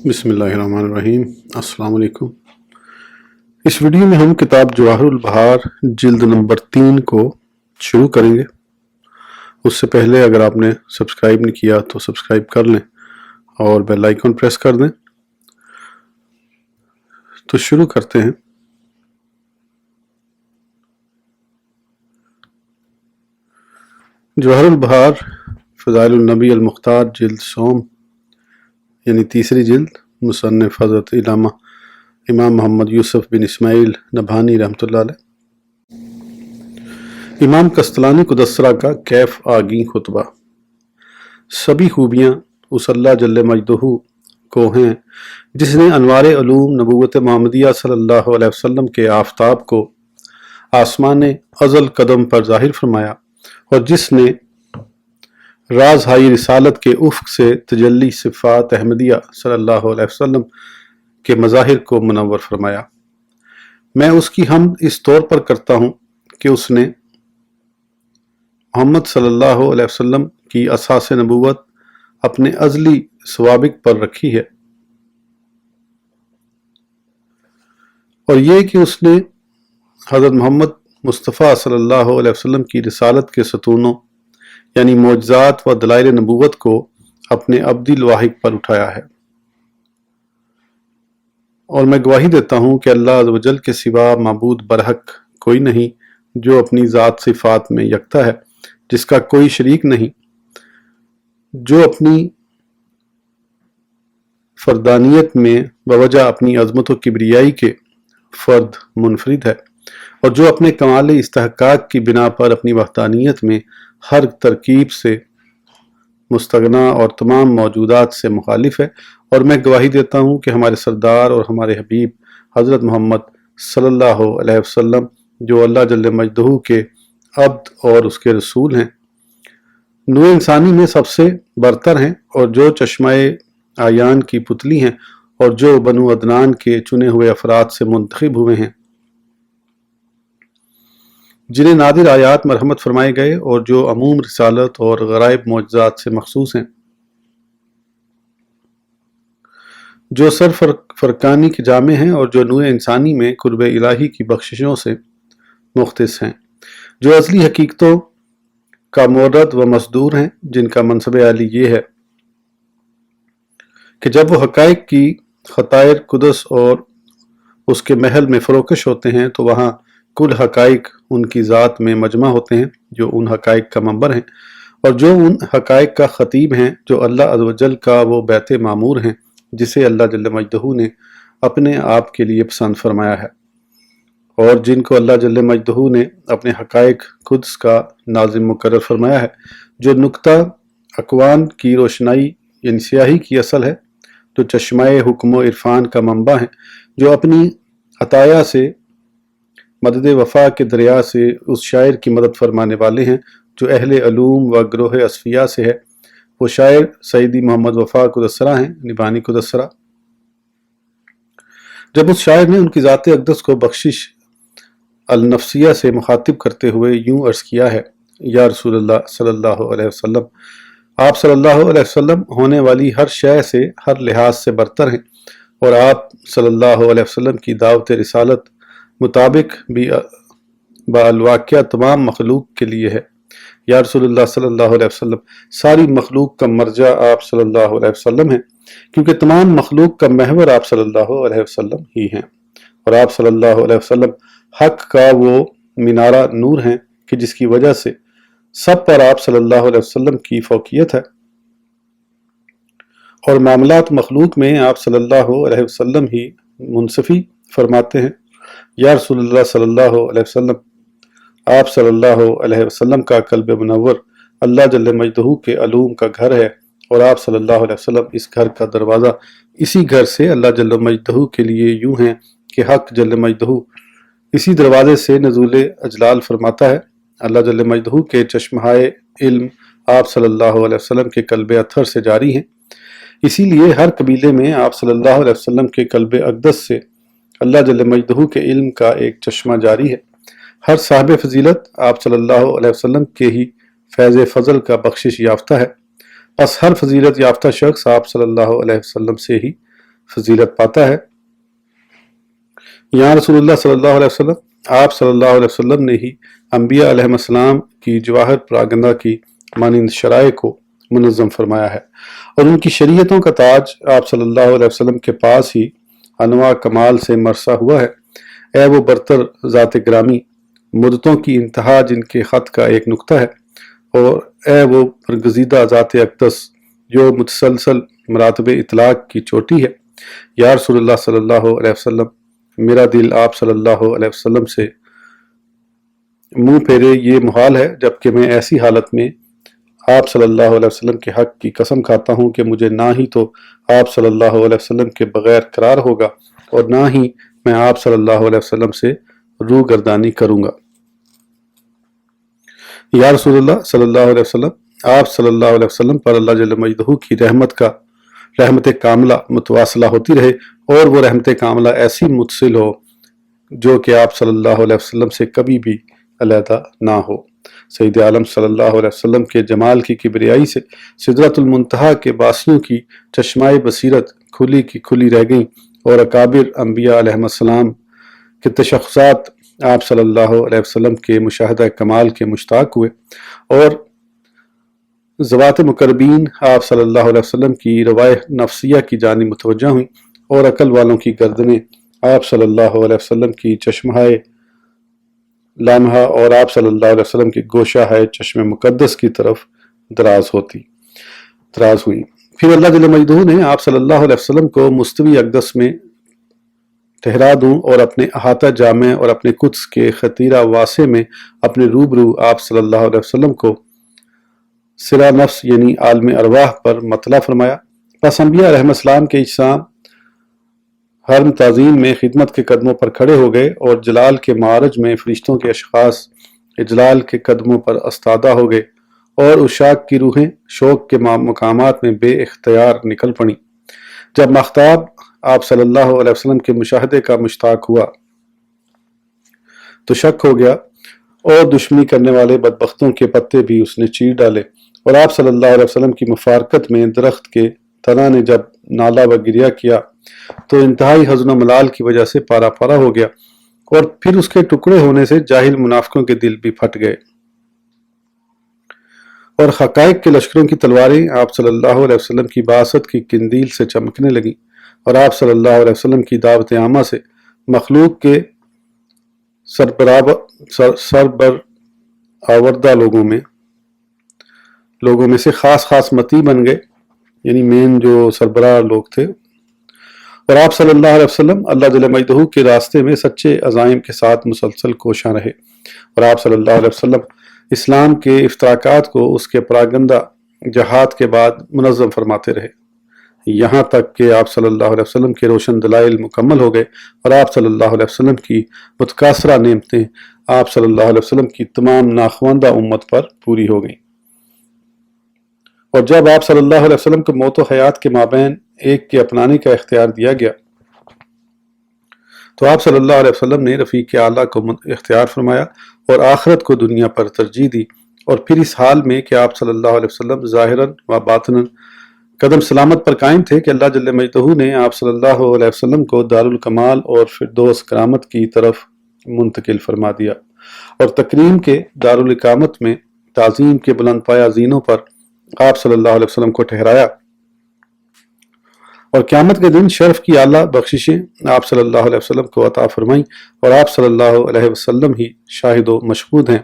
بسم اللہ الرحمن الرحیم۔ السلام علیکم۔ اس ویڈیو میں ہم کتاب جواہر البحار جلد نمبر 3 کو شروع کریں گے۔ اس سے پہلے اگر آپ نے سبسکرائب نہیں کیا تو سبسکرائب کر لیں اور بیل آئیکن پریس کر دیں۔ تو شروع کرتے ہیں۔ جواہر البحار فضائل النبی المختار جلد سوم یعنی تیسری جلد، مصنف حضرت علامہ امام محمد یوسف بن اسماعیل نبھانی رحمۃ اللہ علیہ۔ امام قسطلانی قدسرہ کا کیف آگیں خطبہ۔ سبھی خوبیاں اس اللہ جل مجدہ کو ہیں جس نے انوار علوم نبوت محمدیہ صلی اللہ علیہ وسلم کے آفتاب کو آسمان ازل قدم پر ظاہر فرمایا، اور جس نے راز ہائی رسالت کے افق سے تجلی صفات احمدیہ صلی اللہ علیہ وسلم کے مظاہر کو منور فرمایا۔ میں اس کی حمد اس طور پر کرتا ہوں کہ اس نے محمد صلی اللہ علیہ وسلم کی اساس نبوت اپنے ازلی سوابق پر رکھی ہے، اور یہ کہ اس نے حضرت محمد مصطفیٰ صلی اللہ علیہ وسلم کی رسالت کے ستونوں یعنی معجزات و دلائل نبوت کو اپنے ابدی لواحق پر اٹھایا ہے۔ اور میں گواہی دیتا ہوں کہ اللہ عز و جل کے سوا معبود برحق کوئی نہیں، جو اپنی ذات صفات میں یکتا ہے، جس کا کوئی شریک نہیں، جو اپنی فردانیت میں بوجہ اپنی عظمت و کبریائی کے فرد منفرد ہے، اور جو اپنے کمال استحقاق کی بنا پر اپنی وحدانیت میں ہر ترکیب سے مستغنا اور تمام موجودات سے مخالف ہے۔ اور میں گواہی دیتا ہوں کہ ہمارے سردار اور ہمارے حبیب حضرت محمد صلی اللہ علیہ وسلم جو اللہ جل مجدہ کے عبد اور اس کے رسول ہیں، نوع انسانی میں سب سے برتر ہیں، اور جو چشمہ آیان کی پتلی ہیں، اور جو بنو عدنان کے چنے ہوئے افراد سے منتخب ہوئے ہیں، جنہیں نادر آیات مرحمت فرمائے گئے، اور جو عموم رسالت اور غرائب معجزات سے مخصوص ہیں، جو سر فرقانی کے جامع ہیں، اور جو نوع انسانی میں قرب الہی کی بخششوں سے مختص ہیں، جو ازلی حقیقتوں کا مورد و مصدور ہیں، جن کا منصب عالی یہ ہے کہ جب وہ حقائق کی خطائر قدس اور اس کے محل میں فروکش ہوتے ہیں تو وہاں کل حقائق ان کی ذات میں مجمع ہوتے ہیں، جو ان حقائق کا منبر ہیں، اور جو ان حقائق کا خطیب ہیں، جو اللہ عز و جل کا وہ بیت معمور ہیں جسے اللہ جل مجدہ نے اپنے آپ کے لیے پسند فرمایا ہے، اور جن کو اللہ جل مجدہ نے اپنے حقائق قدس کا ناظم مقرر فرمایا ہے، جو نقطہ اکوان کی روشنائی یعنی سیاہی کی اصل ہے، جو چشمہ حکم و عرفان کا منبع ہیں، جو اپنی عطایا سے مدد وفا کے دریا سے اس شاعر کی مدد فرمانے والے ہیں جو اہل علوم و گروہ اصفیاء سے ہے۔ وہ شاعر سیدی محمد وفا قدسرہ ہیں، نبھانی قدسرہ۔ جب اس شاعر نے ان کی ذات اقدس کو بخشش النفسیہ سے مخاطب کرتے ہوئے یوں عرض کیا ہے: یا رسول اللہ صلی اللہ علیہ وسلم، آپ صلی اللہ علیہ وسلم ہونے والی ہر شے سے ہر لحاظ سے برتر ہیں، اور آپ صلی اللہ علیہ وسلم کی دعوت رسالت مطابق بھی بالواقعہ تمام مخلوق کے لیے ہے۔ یا رسول اللہ صلی اللہ علیہ وسلم، ساری مخلوق کا مرجع آپ صلی اللہ علیہ وسلم ہیں، کیونکہ تمام مخلوق کا محور آپ صلی اللہ علیہ وسلم ہی ہیں، اور آپ صلی اللہ علیہ وسلم حق کا وہ مینارہ نور ہیں کہ جس کی وجہ سے سب پر آپ صلی اللہ علیہ وسلم کی فوقیت ہے، اور معاملات مخلوق میں آپ صلی اللہ علیہ وسلم ہی منصفی فرماتے ہیں۔ یا رسول اللہ صلی اللہ علیہ وسلم، آپ صلی اللہ علیہ وسلم کا قلب منور اللہ جل مجدہ کے علوم کا گھر ہے، اور آپ صلی اللہ علیہ وسلم اس گھر کا دروازہ، اسی گھر سے اللہ جل مجدہ کے لیے یوں ہیں کہ حق جل مجدہ اسی دروازے سے نزول اجلال فرماتا ہے۔ اللہ جل مجدہ کے چشمہ علم آپ صلی اللہ علیہ وسلم کے قلب اطہر سے جاری ہیں، اسی لیے ہر قبیلے میں آپ صلی اللہ علیہ وسلم کے قلب اقدس سے اللہ جل مجدہ کے علم کا ایک چشمہ جاری ہے۔ ہر صاحب فضیلت آپ صلی اللہ علیہ وسلم کے ہی فیض فضل کا بخشش یافتہ ہے، پس ہر فضیلت یافتہ شخص آپ صلی اللہ علیہ وسلم سے ہی فضیلت پاتا ہے۔ یہاں رسول اللہ صلی اللہ علیہ وسلم، آپ صلی اللہ علیہ وسلم نے ہی انبیاء علیہ السلام کی جواہر پراگندہ کی مانند شرائع کو منظم فرمایا ہے، اور ان کی شریعتوں کا تاج آپ صلی اللہ علیہ وسلم کے پاس ہی انواع کمال سے مرصع ہوا ہے۔ اے وہ برتر ذات گرامی، مدتوں کی انتہا جن کے خط کا ایک نقطہ ہے، اور اے وہ برگزیدہ ذات اقدس جو متسلسل مراتب اطلاق کی چوٹی ہے۔ یا رسول اللہ صلی اللہ علیہ وسلم، میرا دل آپ صلی اللہ علیہ وسلم سے منہ پھیرے یہ محال ہے، جبکہ میں ایسی حالت میں آپ صلی اللہ علیہ وسلم کے حق کی قسم کھاتا ہوں کہ مجھے نہ ہی تو آپ صلی اللہ علیہ وسلم کے بغیر قرار ہوگا، اور نہ ہی میں آپ صلی اللہ علیہ وسلم سے روح گردانی کروں گا۔ یا رسول اللہ صلی اللہ علیہ وسلم، آپ صلی اللہ علیہ وسلم پر اللہ جل مجدہ کی رحمت کاملہ متواصلہ ہوتی رہے، اور وہ رحمت کاملہ ایسی متصل ہو جو کہ آپ صلی اللہ علیہ وسلم سے کبھی بھی علیحدہ نہ ہو۔ سید عالم صلی اللہ علیہ وسلم کے جمال کی کبریائی سے سدرۃ المنتہا کے باسیوں کی چشمائے بصیرت کھلی کی کھلی رہ گئیں، اور اکابر انبیاء علیہ السلام کے تشخصات آپ صلی اللہ علیہ وسلم کے مشاہدہ کمال کے مشتاق ہوئے، اور ذوات مقربین آپ صلی اللہ علیہ وسلم کی روائے نفسیہ کی جانب متوجہ ہوئیں، اور عقل والوں کی گردنیں آپ صلی اللہ علیہ وسلم کی چشمہائے لامحہ اور آپ صلی اللہ علیہ وسلم کی گوشہ ہے چشم مقدس کی طرف دراز ہوئی۔ پھر اللہ جل مجدہ نے آپ صلی اللہ علیہ وسلم کو مستوی اقدس میں ٹھہرا دوں، اور اپنے احاطہ جامع اور اپنے قدس کے خطیرہ واسع میں اپنے روبرو آپ صلی اللہ علیہ وسلم کو سرا نفس یعنی عالم ارواح پر مطلع فرمایا۔ پس انبیاء علیہ السلام کے اجسام حرم تعظیم میں خدمت کے قدموں پر کھڑے ہو گئے، اور جلال کے معارج میں فرشتوں کے اشخاص اجلال کے قدموں پر استادہ ہو گئے، اور عشاق کی روحیں شوق کے مقامات میں بے اختیار نکل پڑیں۔ جب ماختاب آپ صلی اللہ علیہ وسلم کے مشاہدے کا مشتاق ہوا تو شک ہو گیا، اور دشمنی کرنے والے بدبختوں کے پتے بھی اس نے چیر ڈالے، اور آپ صلی اللہ علیہ وسلم کی مفارقت میں درخت کے تنا نے جب نالہ و گریہ کیا تو انتہائی حزن و ملال کی وجہ سے پارا پارا ہو گیا، اور پھر اس کے ٹکڑے ہونے سے جاہل منافقوں کے دل بھی پھٹ گئے، اور حقائق کے لشکروں کی تلواریں آپ صلی اللہ علیہ وسلم کی بعثت کی قندیل سے چمکنے لگیں، اور آپ صلی اللہ علیہ وسلم کی دعوت عامہ سے مخلوق کے آوردہ لوگوں میں سے خاص متی بن گئے، یعنی مین جو سربراہ لوگ تھے، اور آپ صلی اللہ علیہ وسلم اللہ جل مجدہ کے راستے میں سچے عزائم کے ساتھ مسلسل کوشاں رہے، اور آپ صلی اللہ علیہ وسلم اسلام کے افتراقات کو اس کے پراگندہ جہاد کے بعد منظم فرماتے رہے، یہاں تک کہ آپ صلی اللہ علیہ وسلم کے روشن دلائل مکمل ہو گئے، اور آپ صلی اللہ علیہ وسلم کی متکاثرہ نعمتیں آپ صلی اللہ علیہ وسلم کی تمام ناخواندہ امت پر پوری ہو گئیں۔ اور جب آپ صلی اللہ علیہ وسلم کو موت و حیات کے مابین ایک کے اپنانے کا اختیار دیا گیا تو آپ صلی اللہ علیہ وسلم نے رفیق اعلیٰ کو اختیار فرمایا، اور آخرت کو دنیا پر ترجیح دی، اور پھر اس حال میں کہ آپ صلی اللہ علیہ وسلم ظاہراً و باطناً قدم سلامت پر قائم تھے کہ اللہ جل مجدہ نے آپ صلی اللہ علیہ وسلم کو دارالکمال اور فردوس کرامت کی طرف منتقل فرما دیا، اور تکریم کے دارالاقامت میں تعظیم کے بلند پایہ زینوں پر آپ صلی اللہ علیہ وسلم کو ٹھہرایا، اور قیامت کے دن شرف کی اعلیٰ بخششیں آپ صلی اللہ علیہ وسلم کو عطا فرمائیں، اور آپ صلی اللہ علیہ وسلم ہی شاہد و مشہود ہیں،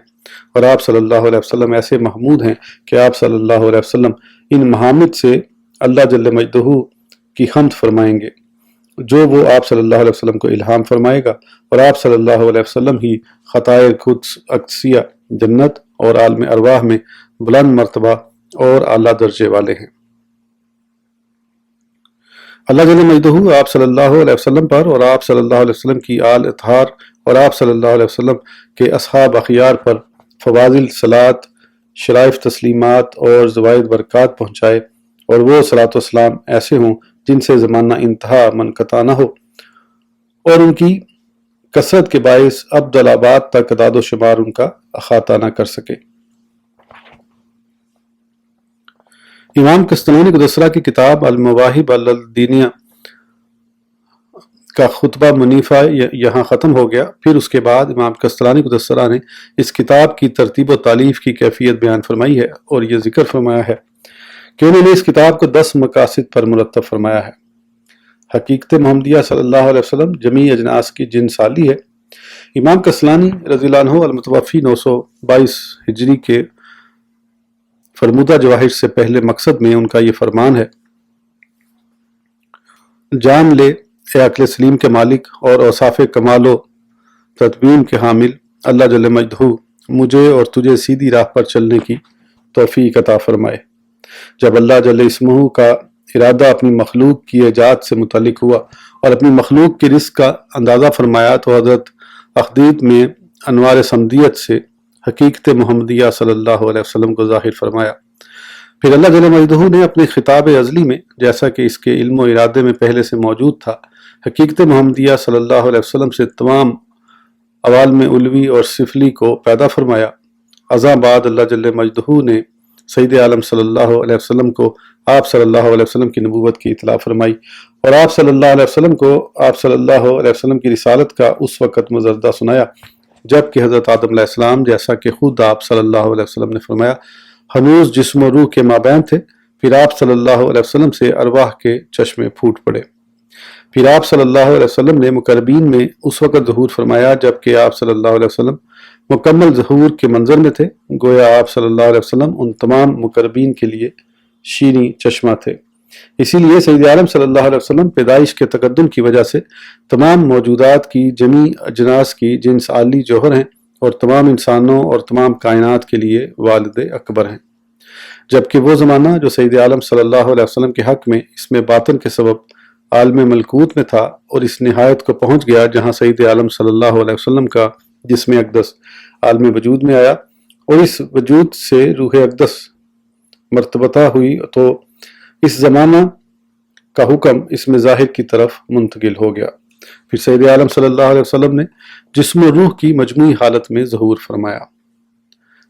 اور آپ صلی اللہ علیہ وسلم ایسے محمود ہیں کہ آپ صلی اللہ علیہ وسلم ان محامد سے اللہ جل مجدہ کی حمد فرمائیں گے جو وہ آپ صلی اللہ علیہ وسلم کو الہام فرمائے گا، اور آپ صلی اللہ علیہ وسلم ہی خطائے قدس اقدسیہ جنت اور عالم ارواح میں بلند مرتبہ اور اعلیٰ درجے والے ہیں۔ اللہ جل مجدہ آپ صلی اللہ علیہ وسلم پر اور آپ صلی اللہ علیہ وسلم کی آل اطہار اور آپ صلی اللہ علیہ وسلم کے اصحاب اخیار پر فواضل صلات، شرائف تسلیمات اور زوائد برکات پہنچائے، اور وہ صلاۃ و سلام ایسے ہوں جن سے زمانہ انتہا منقطع نہ ہو، اور ان کی کثرت کے باعث ابدل آباد تک اعداد و شمار ان کا احاطہ نہ کر سکے۔ امام قسطلانی قدسرہ کی کتاب المواہب الدینیہ کا خطبہ منیفہ یہاں ختم ہو گیا۔ پھر اس کے بعد امام قسطلانی قدس سرہ نے اس کتاب کی ترتیب و تالیف کی کیفیت بیان فرمائی ہے، اور یہ ذکر فرمایا ہے کہ انہوں نے اس کتاب کو 10 مقاصد پر مرتب فرمایا ہے۔ حقیقت محمدیہ صلی اللہ علیہ وسلم جمیع اجناس کی جن سالی ہے۔ امام قسطلانی رضی اللہ عنہ المتوفی 922 ہجری کے فرمودہ جواہر سے پہلے مقصد میں ان کا یہ فرمان ہے: جان لے اے عقل سلیم کے مالک اور اوصاف کمال و تدبین کے حامل، اللہ جل مجدہ مجھے اور تجھے سیدھی راہ پر چلنے کی توفیق عطا فرمائے۔ جب اللہ جل اسمہ کا ارادہ اپنی مخلوق کی ایجاد سے متعلق ہوا اور اپنی مخلوق کے رزق کا اندازہ فرمایا تو حضرت اخدید میں انوار سمدیت سے حقیقت محمدیہ صلی اللہ علیہ وسلم کو ظاہر فرمایا۔ پھر اللہ جل مجدہ نے اپنے خطاب ازلی میں، جیسا کہ اس کے علم و ارادے میں پہلے سے موجود تھا، حقیقت محمدیہ صلی اللہ علیہ وسلم سے تمام عوالم علوی اور سفلی کو پیدا فرمایا۔ ازاں بعد اللہ جل مجدہ نے سید عالم صلی اللہ علیہ وسلم کو آپ صلی اللہ علیہ وسلم کی نبوت کی اطلاع فرمائی، اور آپ صلی اللہ علیہ وسلم کو آپ صلی اللہ علیہ وسلم کی رسالت کا اس وقت مزردہ سنایا جب کہ حضرت آدم علیہ السلام، جیسا کہ خود آپ صلی اللہ علیہ وسلم نے فرمایا، ہنوز جسم و روح کے مابین تھے۔ پھر آپ صلی اللہ علیہ وسلم سے ارواح کے چشمے پھوٹ پڑے۔ پھر آپ صلی اللہ علیہ وسلم نے مقربین میں اس وقت ظہور فرمایا جب کہ آپ صلی اللہ علیہ وسلم مکمل ظہور کے منظر میں تھے، گویا آپ صلی اللہ علیہ وسلم ان تمام مقربین کے لیے شیریں چشمہ تھے۔ اسی لیے سید عالم صلی اللہ علیہ وسلم پیدائش کے تقدم کی وجہ سے تمام موجودات کی جمیع اجناس کی جنس عالی جوہر ہیں، اور تمام انسانوں اور تمام کائنات کے لیے والد اکبر ہیں۔ جبکہ وہ زمانہ جو سید عالم صلی اللہ علیہ وسلم کے حق میں اس میں باطن کے سبب عالم ملکوت میں تھا، اور اس نہایت کو پہنچ گیا جہاں سید عالم صلی اللہ علیہ وسلم کا جسم اقدس عالم وجود میں آیا، اور اس وجود سے روح اقدس مرتبطہ ہوئی، تو اس زمانہ کا حکم اس میں ظاہر کی طرف منتقل ہو گیا۔ پھر سید عالم صلی اللہ علیہ وسلم نے جسم و روح کی مجموعی حالت میں ظہور فرمایا۔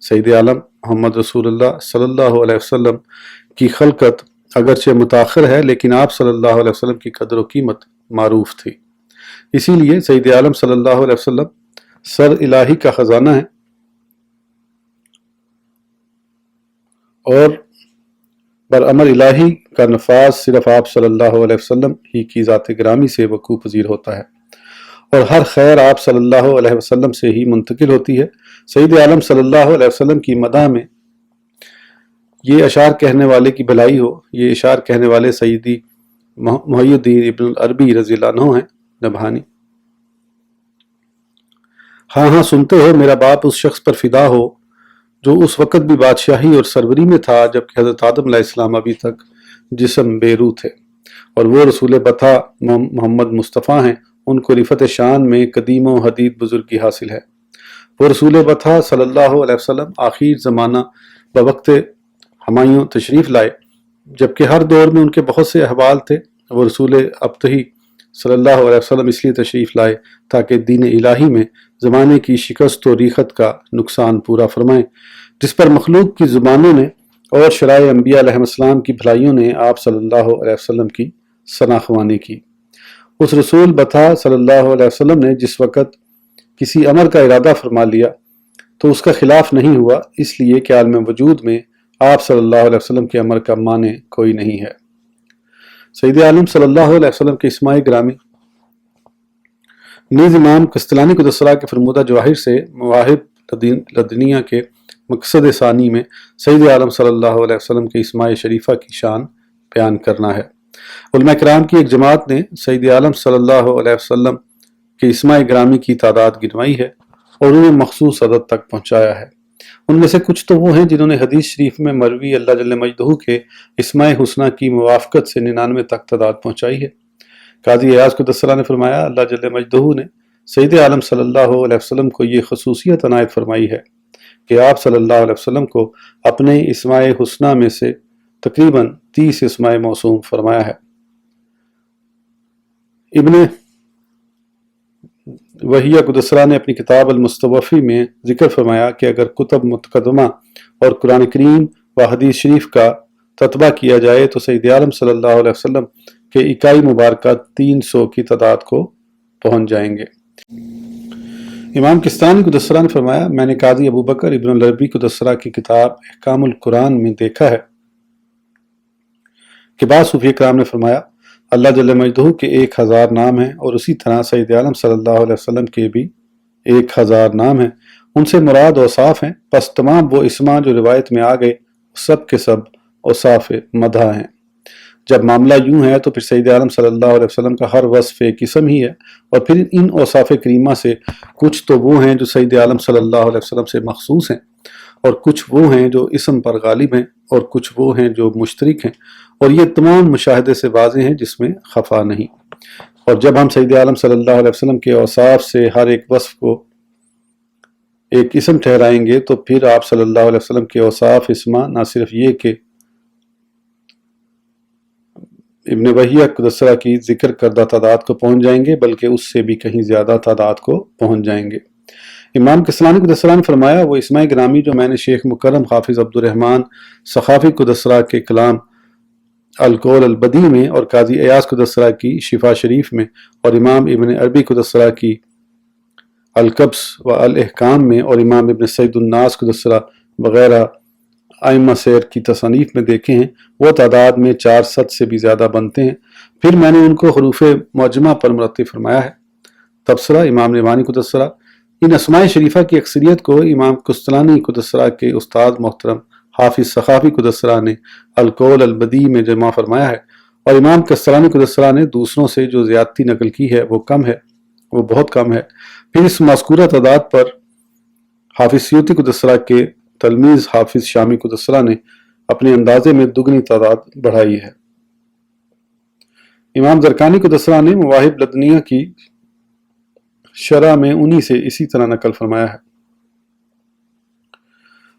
سید عالم محمد رسول اللہ صلی اللہ علیہ وسلم کی خلقت اگرچہ متاخر ہے، لیکن آپ صلی اللہ علیہ وسلم کی قدر و قیمت معروف تھی۔ اسی لیے سید عالم صلی اللہ علیہ وسلم سر الہی کا خزانہ ہے، اور برامر الہی کا نفاذ صرف آپ صلی اللہ علیہ وسلم ہی کی ذات گرامی سے وقوع پذیر ہوتا ہے، اور ہر خیر آپ صلی اللہ علیہ وسلم سے ہی منتقل ہوتی ہے۔ سید عالم صلی اللہ علیہ وسلم کی مدح میں یہ اشعار کہنے والے کی بھلائی ہو۔ یہ اشعار کہنے والے سیدی محی الدین ابن العربی رضی اللہ عنہ ہیں، نبہانی۔ ہاں ہاں سنتے ہو، میرا باپ اس شخص پر فدا ہو جو اس وقت بھی بادشاہی اور سروری میں تھا جبکہ حضرت آدم علیہ السلام ابھی تک جسم بے روح تھے، اور وہ رسول بطا محمد مصطفیٰ ہیں۔ ان کو رفت شان میں قدیم و حدید بزرگی حاصل ہے۔ وہ رسول بطا صلی اللہ علیہ وسلم آخر زمانہ بوقت ہمایوں تشریف لائے، جبکہ ہر دور میں ان کے بہت سے احوال تھے۔ وہ رسول ابتہی صلی اللہ علیہ وسلم اس لیے تشریف لائے تاکہ دین الہی میں زمانے کی شکست و ریخت کا نقصان پورا فرمائیں، جس پر مخلوق کی زبانوں نے اور شرائع انبیاء علیہ السلام کی بھلائیوں نے آپ صلی اللہ علیہ وسلم کی ثناخوانی کی۔ اس رسول بطا صلی اللہ علیہ وسلم نے جس وقت کسی امر کا ارادہ فرما لیا تو اس کا خلاف نہیں ہوا، اس لیے کہ عالم وجود میں آپ صلی اللہ علیہ وسلم کے امر کا معنی کوئی نہیں ہے۔ سید عالم صلی اللہ علیہ وسلم کے اسماء گرامی نیز امام قسطلانی قدس سرہ کے فرمودہ جواہر سے مواہب لدنیہ کے مقصد ثانی میں سید عالم صلی اللہ علیہ وسلم کے اسماء شریفہ کی شان بیان کرنا ہے۔ علماء کرام کی ایک جماعت نے سید عالم صلی اللہ علیہ وسلم کے اسماء گرامی کی تعداد گنوائی ہے اور انہیں مخصوص عدد تک پہنچایا ہے۔ ان میں سے کچھ تو وہ ہیں جنہوں نے حدیث شریف میں مروی اللہ جل مجدہ کے اسماء حسنہ کی موافقت سے 99 تک تعداد پہنچائی ہے۔ قاضی ایاز قدس سرہ نے فرمایا، اللہ جل مجدہ نے سید عالم صلی اللہ علیہ وسلم کو یہ خصوصیت عنایت فرمائی ہے کہ آپ صلی اللہ علیہ وسلم کو اپنے اسماء حسنہ میں سے تقریباً 30 اسماء موسوم فرمایا ہے۔ ابن وحیہ قدس سرہ نے اپنی کتاب المستوفی میں ذکر فرمایا کہ اگر کتب متقدمہ اور قرآن کریم و حدیث شریف کا تتبع کیا جائے تو سید عالم صلی اللہ علیہ وسلم کے اکائی مبارکہ 300 کی تعداد کو پہنچ جائیں گے۔ امام کستانی قدسرہ نے فرمایا، میں نے قاضی ابو بکر ابن العربی قدسرہ کی کتاب احکام القرآن میں دیکھا ہے کہ بعض صوفی کرام نے فرمایا اللہ جل مجدہ کے 1000 نام ہیں، اور اسی طرح سید عالم صلی اللہ علیہ وسلم کے بھی 1000 نام ہیں، ان سے مراد اوصاف ہیں، پس تمام وہ اسما جو روایت میں آ گئے سب کے سب اوصاف مدح ہیں۔ جب معاملہ یوں ہے تو پھر سید عالم صلی اللہ علیہ وسلم کا ہر وصف ایک اسم ہی ہے، اور پھر ان اوصاف کریمہ سے کچھ تو وہ ہیں جو سید عالم صلی اللہ علیہ وسلم سے مخصوص ہیں، اور کچھ وہ ہیں جو اسم پر غالب ہیں، اور کچھ وہ ہیں جو مشترک ہیں، اور یہ تمام مشاہدے سے واضح ہیں جس میں خفا نہیں۔ اور جب ہم سید عالم صلی اللہ علیہ وسلم کے اوصاف سے ہر ایک وصف کو ایک اسم ٹھہرائیں گے تو پھر آپ صلی اللہ علیہ وسلم کے اوصاف اسما نہ صرف یہ کہ ابن وحیہ قدسرہ کی ذکر کردہ تعداد کو پہنچ جائیں گے بلکہ اس سے بھی کہیں زیادہ تعداد کو پہنچ جائیں گے۔ امام کسلانی قدسرہ نے فرمایا، وہ اسماء گرامی جو میں نے شیخ مکرم حافظ عبد الرحمن سخاوی قدسرہ کے کلام القول البدیع میں، اور قاضی ایاز قدسرہ کی شفا شریف میں، اور امام ابن عربی قدسرہ کی القبس و الاحکام میں، اور امام ابن سعید الناس قدسرہ وغیرہ ائمہ سیر کی تصانیف میں دیکھے ہیں، وہ تعداد میں 400 سے بھی زیادہ بنتے ہیں۔ پھر میں نے ان کو حروف معجمہ پر مرتب فرمایا ہے۔ تبصرہ امام نعمانی قدسرہ، ان اسماء شریفہ کی اکثریت کو امام کستلانی قدسرہ کے استاد محترم حافظ سخاوی قدسرہ نے القول البدیع میں جمع فرمایا ہے، اور امام کستلانی قدسرہ نے دوسروں سے جو زیادتی نقل کی ہے وہ بہت کم ہے۔ پھر اس مذکورہ تعداد پر حافظ سیوطی قدسرہ کے تلمیذ حافظ شامی قدسرہ نے اپنے اندازے میں دگنی تعداد بڑھائی ہے۔ امام زرقانی قدسرہ نے مواہب لدنیہ کی شرح میں انہی سے اسی طرح نقل فرمایا ہے۔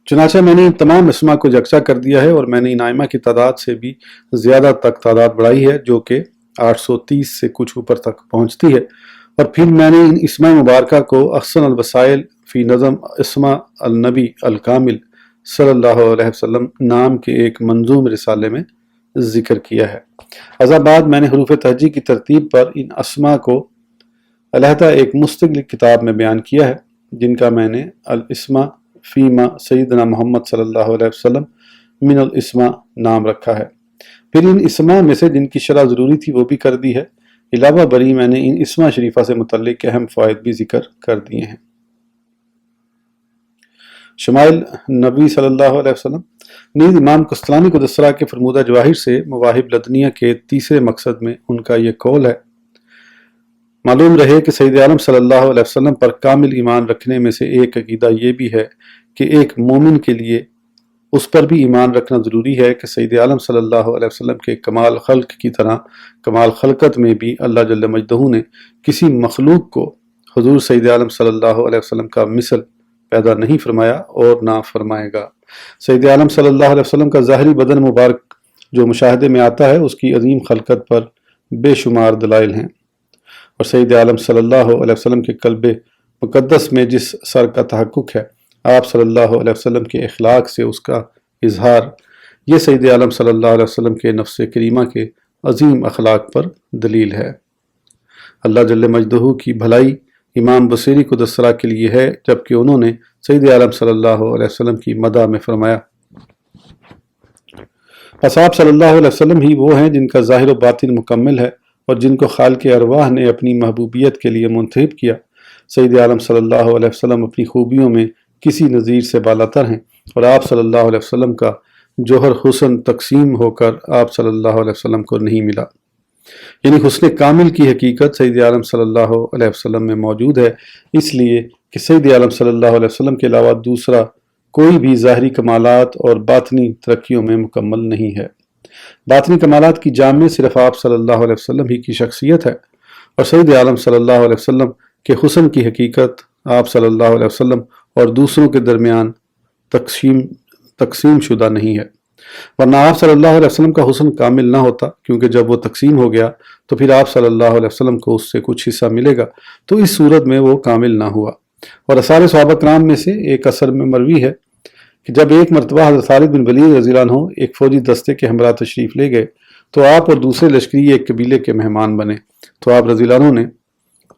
چنانچہ میں نے ان تمام اسماء کو یکجا کر دیا ہے، اور میں نے ان ائمہ کی تعداد سے بھی زیادہ تک تعداد بڑھائی ہے جو کہ 830 سے کچھ اوپر تک پہنچتی ہے۔ اور پھر میں نے ان اسماء مبارکہ کو احسن الوسائل فی نظم اسماء النبی الکامل صلی اللہ علیہ وسلم نام کے ایک منظوم رسالے میں ذکر کیا ہے۔ از بعد میں نے حروف تہجی کی ترتیب پر ان اسماء کو علیحدہ ایک مستقل کتاب میں بیان کیا ہے، جن کا میں نے الاسماء فیما سیدنا محمد صلی اللہ علیہ وسلم من الاسماء نام رکھا ہے۔ پھر ان اسماء میں سے جن کی شرح ضروری تھی وہ بھی کر دی ہے، علاوہ بری میں نے ان اسماء شریفہ سے متعلق اہم فوائد بھی ذکر کر دیے ہیں۔ شمائل نبی صلی اللہ علیہ وسلم، نیز امام کستلانی قدسرہ کے فرمودہ جواہر سے مواہب لدنیہ کے تیسرے مقصد میں ان کا یہ قول ہے، معلوم رہے کہ سید عالم صلی اللہ علیہ وسلم پر کامل ایمان رکھنے میں سے ایک عقیدہ یہ بھی ہے کہ ایک مومن کے لیے اس پر بھی ایمان رکھنا ضروری ہے کہ سید عالم صلی اللہ علیہ وسلم کے کمال خلق کی طرح کمال خلقت میں بھی اللہ جل مجدہ نے کسی مخلوق کو حضور سید عالم صلی اللہ علیہ وسلم کا مثل پیدا نہیں فرمایا اور نہ فرمائے گا۔ سید عالم صلی اللہ علیہ وسلم کا ظاہری بدن مبارک جو مشاہدے میں آتا ہے اس کی عظیم خلقت پر بے شمار دلائل ہیں، اور سید عالم صلی اللہ علیہ وسلم کے قلب مقدس میں جس سر کا تحقق ہے، آپ صلی اللہ علیہ وسلم کے اخلاق سے اس کا اظہار، یہ سید عالم صلی اللہ علیہ وسلم کے نفس کریمہ کے عظیم اخلاق پر دلیل ہے۔ اللہ جل مجدہ کی بھلائی امام بصیری قدسرہ کے لیے ہے، جبکہ انہوں نے سید عالم صلی اللہ علیہ وسلم کی مدح میں فرمایا، پس آپ صلی اللہ علیہ وسلم ہی وہ ہیں جن کا ظاہر و باطن مکمل ہے اور جن کو خالق ارواح نے اپنی محبوبیت کے لیے منتخب کیا۔ سید عالم صلی اللہ علیہ وسلم اپنی خوبیوں میں کسی نظیر سے بالاتر ہیں، اور آپ صلی اللہ علیہ وسلم کا جوہر حسن تقسیم ہو کر آپ صلی اللہ علیہ وسلم کو نہیں ملا، یعنی حسن کامل کی حقیقت سید عالم صلی اللہ علیہ وسلم میں موجود ہے، اس لیے کہ سید عالم صلی اللہ علیہ وسلم کے علاوہ دوسرا کوئی بھی ظاہری کمالات اور باطنی ترقیوں میں مکمل نہیں ہے۔ باطنی کمالات کی جامع صرف آپ صلی اللہ علیہ وسلم ہی کی شخصیت ہے، اور سید عالم صلی اللہ علیہ وسلم کے حسن کی حقیقت آپ صلی اللہ علیہ وسلم اور دوسروں کے درمیان تقسیم شدہ نہیں ہے، ورنہ آپ صلی اللہ علیہ وسلم کا حسن کامل نہ ہوتا، کیونکہ جب وہ تقسیم ہو گیا تو پھر آپ صلی اللہ علیہ وسلم کو اس سے کچھ حصہ ملے گا، تو اس صورت میں وہ کامل نہ ہوا۔ اور اثار صحابہ کرام میں سے ایک اثر میں مروی ہے کہ جب ایک مرتبہ حضرت خالد بن ولید رضی اللہ عنہ ایک فوجی دستے کے ہمراہ تشریف لے گئے تو آپ اور دوسرے لشکری ایک قبیلے کے مہمان بنے، تو آپ رضی اللہ عنہ نے